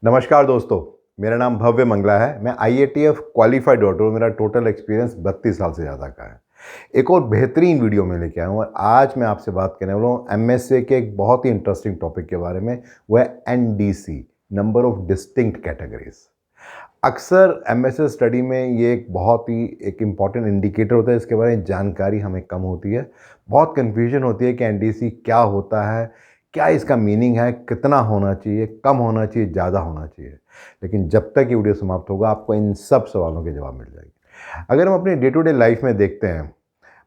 नमस्कार दोस्तों, मेरा नाम भव्य मंगला है। मैं IATF क्वालिफाइड डॉक्टर हूँ। मेरा टोटल एक्सपीरियंस 32 साल से ज़्यादा का है। एक और बेहतरीन वीडियो में लेके आया हूँ और आज मैं आपसे बात करने वाला हूँ MSA के एक बहुत ही इंटरेस्टिंग टॉपिक के बारे में। वो है NDC, number of distinct categories. अक्सर MSA स्टडी में ये एक बहुत ही एक इम्पॉर्टेंट इंडिकेटर होता है। इसके बारे में जानकारी हमें कम होती है। बहुत कन्फ्यूजन होती है कि NDC क्या होता है, क्या इसका मीनिंग है, कितना होना चाहिए, कम होना चाहिए, ज़्यादा होना चाहिए। लेकिन जब तक ये वीडियो समाप्त होगा आपको इन सब सवालों के जवाब मिल जाएंगे। अगर हम अपनी डे टू डे लाइफ में देखते हैं,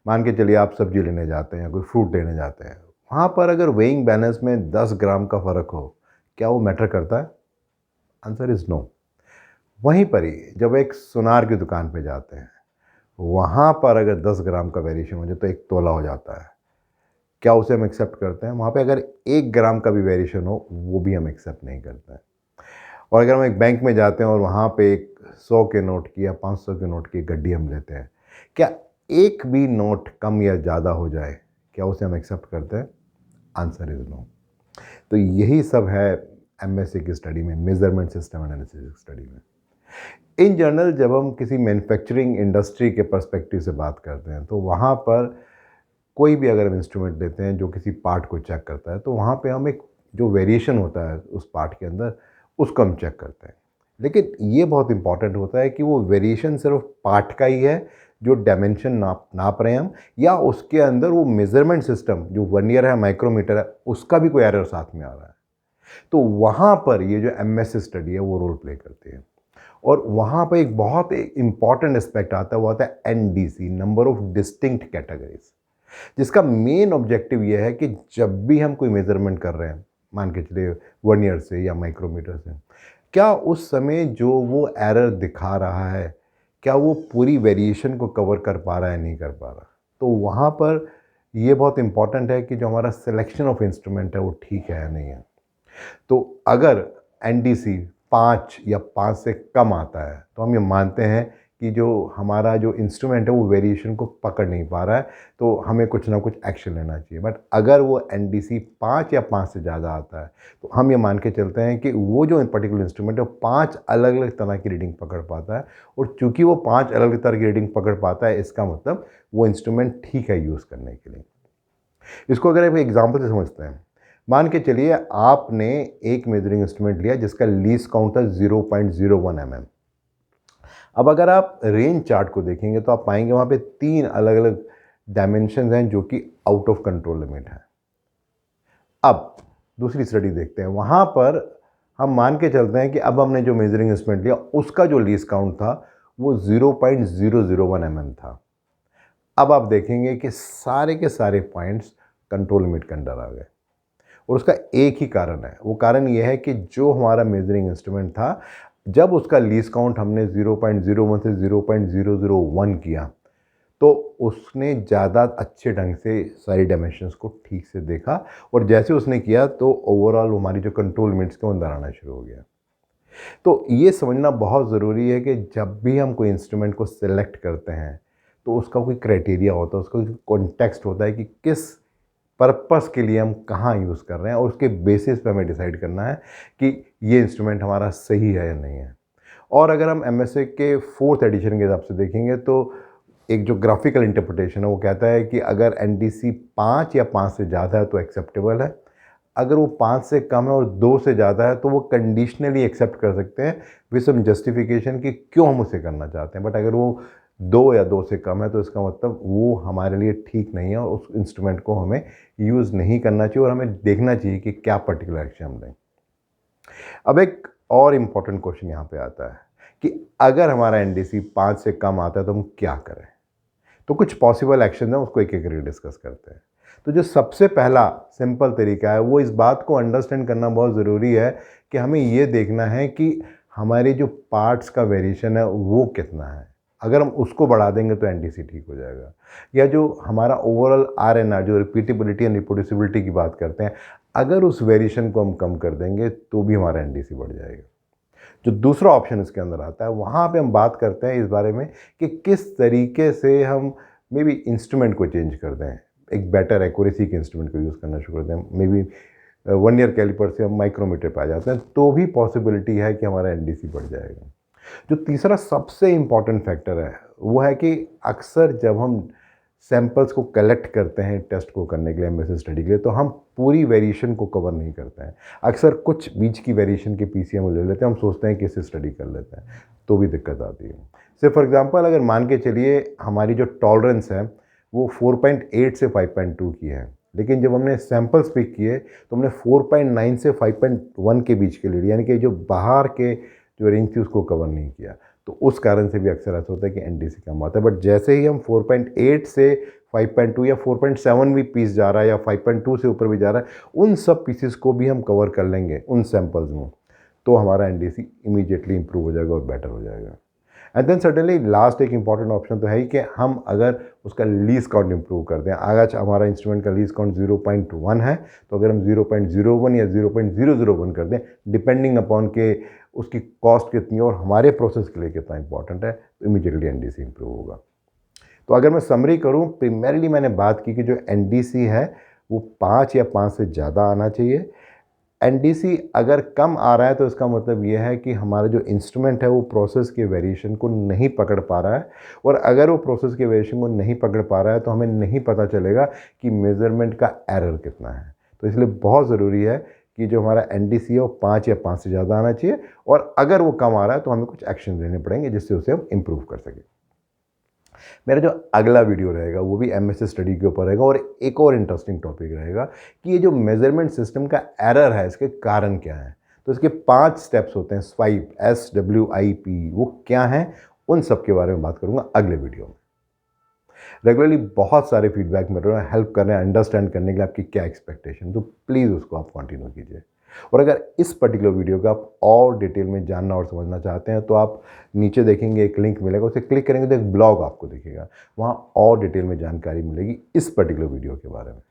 मान के चलिए आप सब्जी लेने जाते हैं, कोई फ्रूट लेने जाते हैं, वहाँ पर अगर वेइंग बैलेंस में 10 ग्राम का फ़र्क हो, क्या वो मैटर करता है? Answer is no. वहीं पर ही जब एक सुनार की दुकान पे जाते हैं, वहाँ पर अगर 10 ग्राम का वेरिएशन हो जाए तो 1 तोला हो जाता है। क्या उसे हम एक्सेप्ट करते हैं? वहाँ पे अगर 1 ग्राम का भी वेरिएशन हो, वो भी हम एक्सेप्ट नहीं करते हैं। और अगर हम एक बैंक में जाते हैं और वहाँ पे एक 100 के नोट की या 500 के नोट की गड्डी हम लेते हैं, क्या एक भी नोट कम या ज़्यादा हो जाए, क्या उसे हम एक्सेप्ट करते हैं? Answer is no. तो यही सब है MSA की स्टडी में, मेजरमेंट सिस्टम एनालिसिस की स्टडी में। इन जनरल जब हम किसी मैन्युफैक्चरिंग इंडस्ट्री के पर्सपेक्टिव से बात करते हैं, तो वहाँ पर कोई भी अगर हम इंस्ट्रूमेंट लेते हैं जो किसी पार्ट को चेक करता है, तो वहाँ पे हम एक जो वेरिएशन होता है उस पार्ट के अंदर, उसको हम चेक करते हैं। लेकिन ये बहुत इंपॉर्टेंट होता है कि वो वेरिएशन सिर्फ पार्ट का ही है जो डायमेंशन नाप रहे हैं हम, या उसके अंदर वो मेजरमेंट सिस्टम जो वर्नियर है, माइक्रोमीटर है, उसका भी कोई एरर साथ में आ रहा है। तो वहाँ पर ये जो MSA स्टडी है वो रोल प्ले करती है। और वहाँ पर एक बहुत इंपॉर्टेंट एस्पेक्ट आता है, वो आता है NDC, number of distinct categories, जिसका मेन ऑब्जेक्टिव ये है कि जब भी हम कोई मेजरमेंट कर रहे हैं, मान के चलिए वर्नियर से या माइक्रोमीटर से, क्या उस समय जो वो एरर दिखा रहा है, क्या वो पूरी वेरिएशन को कवर कर पा रहा है, नहीं कर पा रहा। तो वहाँ पर ये बहुत इंपॉर्टेंट है कि जो हमारा सिलेक्शन ऑफ इंस्ट्रूमेंट है वो ठीक है या नहीं है। तो अगर NDC 5 या 5 से कम आता है, तो हम ये मानते हैं कि जो हमारा जो इंस्ट्रूमेंट है वो वेरिएशन को पकड़ नहीं पा रहा है, तो हमें कुछ ना कुछ एक्शन लेना चाहिए। बट अगर वो NDC 5 या 5 से ज़्यादा आता है, तो हम ये मान के चलते हैं कि वो जो पर्टिकुलर इंस्ट्रूमेंट है वो 5 अलग अलग तरह की रीडिंग पकड़ पाता है। और चूंकि वो 5 अलग अलग तरह की रीडिंग पकड़ पाता है, इसका मतलब वो इंस्ट्रूमेंट ठीक है यूज़ करने के लिए। इसको अगर एक एग्जाम्पल से समझते हैं, मान के चलिए आपने एक मेजरिंग इंस्ट्रूमेंट लिया जिसका लीस्ट काउंट था 0.01 mm। अब अगर आप रेंज चार्ट को देखेंगे तो आप पाएंगे वहाँ पे 3 अलग अलग डायमेंशन हैं जो कि आउट ऑफ कंट्रोल लिमिट है। अब दूसरी स्टडी देखते हैं, वहाँ पर हम मान के चलते हैं कि अब हमने जो मेजरिंग इंस्ट्रूमेंट लिया उसका जो लीस्ट काउंट था वो 0.001 mm था। अब आप देखेंगे कि सारे के सारे पॉइंट्स कंट्रोल लिमिट के अंदर आ गए। और उसका एक ही कारण है, वो कारण ये है कि जो हमारा मेजरिंग इंस्ट्रूमेंट था, जब उसका लीस्ट काउंट हमने 0.01 से 0.001 किया, तो उसने ज़्यादा अच्छे ढंग से सारी डायमेंशंस को ठीक से देखा। और जैसे उसने किया तो ओवरऑल हमारी जो कंट्रोल लिमिट्स के अंदर आना शुरू हो गया। तो ये समझना बहुत ज़रूरी है कि जब भी हम कोई इंस्ट्रूमेंट को सिलेक्ट करते हैं, तो उसका कोई क्राइटेरिया होता है, उसका कोई कॉन्टेक्स्ट होता है कि किस पर्पस के लिए हम कहाँ यूज़ कर रहे हैं, और उसके बेसिस पे हमें डिसाइड करना है कि ये इंस्ट्रूमेंट हमारा सही है या नहीं है। और अगर हम MSA के 4th एडिशन के हिसाब से देखेंगे तो एक जो ग्राफिकल इंटरप्रिटेशन है वो कहता है कि अगर NDC 5 या 5 से ज़्यादा है तो एक्सेप्टेबल है, अगर वो 5 से कम है और 2 से ज़्यादा है तो वो कंडीशनली एक्सेप्ट कर सकते हैं विद सम जस्टिफिकेशन कि क्यों हम उसे करना चाहते हैं। बट अगर वो 2 या 2 से कम है तो इसका मतलब वो हमारे लिए ठीक नहीं है और उस इंस्ट्रूमेंट को हमें यूज़ नहीं करना चाहिए और हमें देखना चाहिए कि क्या पर्टिकुलर एक्शन हम लें। अब एक और इम्पॉर्टेंट क्वेश्चन यहाँ पे आता है कि अगर हमारा NDC 5 से कम आता है तो हम क्या करें। तो कुछ पॉसिबल एक्शन है, उसको एक एक करके डिस्कस करते हैं। तो जो सबसे पहला सिंपल तरीका है वो इस बात को अंडरस्टैंड करना बहुत ज़रूरी है कि हमें ये देखना है कि हमारे जो पार्ट्स का वेरिएशन है वो कितना है। अगर हम उसको बढ़ा देंगे तो NDC ठीक हो जाएगा। या जो हमारा ओवरऑल RNR, जो रिपीटेबिलिटी एंड रिप्रोड्यूसिबिलिटी की बात करते हैं, अगर उस वेरिएशन को हम कम कर देंगे तो भी हमारा NDC बढ़ जाएगा। जो दूसरा ऑप्शन इसके अंदर आता है, वहाँ पे हम बात करते हैं इस बारे में कि किस तरीके से हम मे बी इंस्ट्रूमेंट को चेंज कर दें, एक बेटर एक्यूरेसी के इंस्ट्रूमेंट को यूज़ करना शुरू कर दें। मे बी 1 ईयर कैलिपर से हम माइक्रोमीटर पे आ जाते हैं, तो भी पॉसिबिलिटी है कि हमारा एनडीसी बढ़ जाएगा। जो तीसरा सबसे इम्पॉर्टेंट फैक्टर है वो है कि अक्सर जब हम सैंपल्स को कलेक्ट करते हैं टेस्ट को करने के लिए, एमएसए स्टडी के लिए, तो हम पूरी वेरिएशन को कवर नहीं करते हैं। अक्सर कुछ बीच की वेरिएशन के पीसीएम ले लेते हैं, हम सोचते हैं कि इससे स्टडी कर लेते हैं, तो भी दिक्कत आती है। से फॉर एग्जांपल अगर मान के चलिए हमारी जो टॉलरेंस है वो 4.8 से 5.2 की है, लेकिन जब हमने सैंपल्स पिक किए तो हमने 4.9 से 5.1 के बीच के लिए, यानी कि जो बाहर के जो रेंज थी उसको कवर नहीं किया, तो उस कारण से भी अक्सर ऐसा होता है कि एनडीसी कम आता है। बट जैसे ही हम 4.8 से 5.2 या 4.7 भी पीस जा रहा है या 5.2 से ऊपर भी जा रहा है, उन सब पीसेस को भी हम कवर कर लेंगे उन सैंपल्स में, तो हमारा एनडीसी इमीडिएटली इंप्रूव हो जाएगा और बेटर हो जाएगा। एंड देन सर्टेनली लास्ट एक इंपॉर्टेंट ऑप्शन तो है ही कि हम अगर उसका लीज काउंट इंप्रूव कर दें। आज हमारा इंस्ट्रूमेंट का लीज काउंट 0.1 है, तो अगर हम 0.01 या 0.001 कर दें, डिपेंडिंग अपॉन के उसकी कॉस्ट कितनी है और हमारे प्रोसेस के लिए कितना इंपॉर्टेंट है, तो इमीडिएटली एनडीसी इंप्रूव होगा। तो अगर मैं समरी करूं, प्राइमरीली मैंने बात की कि जो एनडीसी है वो 5 या 5 से ज़्यादा आना चाहिए। एनडीसी अगर कम आ रहा है तो इसका मतलब ये है कि हमारा जो इंस्ट्रूमेंट है वो प्रोसेस के वेरिएशन को नहीं पकड़ पा रहा है, और अगर वो प्रोसेस के वेरिएशन को नहीं पकड़ पा रहा है तो हमें नहीं पता चलेगा कि मेज़रमेंट का एरर कितना है। तो इसलिए बहुत ज़रूरी है कि जो हमारा एनडीसी है वो 5 या 5 से ज़्यादा आना चाहिए, और अगर वो कम आ रहा है तो हमें कुछ एक्शन लेने पड़ेंगे जिससे उसे हम इम्प्रूव कर सकें। मेरा जो अगला वीडियो रहेगा वो भी एमएसए स्टडी के ऊपर रहेगा, और एक और इंटरेस्टिंग टॉपिक रहेगा कि ये जो मेजरमेंट सिस्टम का एरर है इसके कारण क्या है। तो इसके 5 स्टेप्स होते हैं, स्वाइप, SWIP, वो क्या हैं, उन सब के बारे में बात करूंगा अगले वीडियो में। रेगुलरली बहुत सारे फीडबैक मिल रहे हैं, हेल्प कर रहे हैं अंडरस्टैंड करने के लिए आपकी क्या एक्सपेक्टेशन, तो प्लीज़ उसको आप कंटिन्यू कीजिए। और अगर इस पर्टिकुलर वीडियो का आप और डिटेल में जानना और समझना चाहते हैं तो आप नीचे देखेंगे एक लिंक मिलेगा, उसे क्लिक करेंगे तो एक ब्लॉग आपको दिखेगा, वहाँ और डिटेल में जानकारी मिलेगी इस पर्टिकुलर वीडियो के बारे में।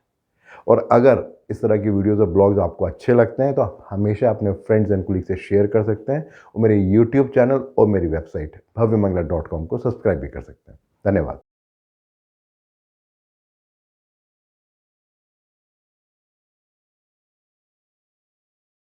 और अगर इस तरह की वीडियोज़ और ब्लॉग्स आपको अच्छे लगते हैं तो आप हमेशा अपने फ्रेंड्स एंड कोलीग से शेयर कर सकते हैं, और मेरे यूट्यूब चैनल और मेरी वेबसाइट bhavyamangla.com को सब्सक्राइब भी कर सकते हैं। धन्यवाद।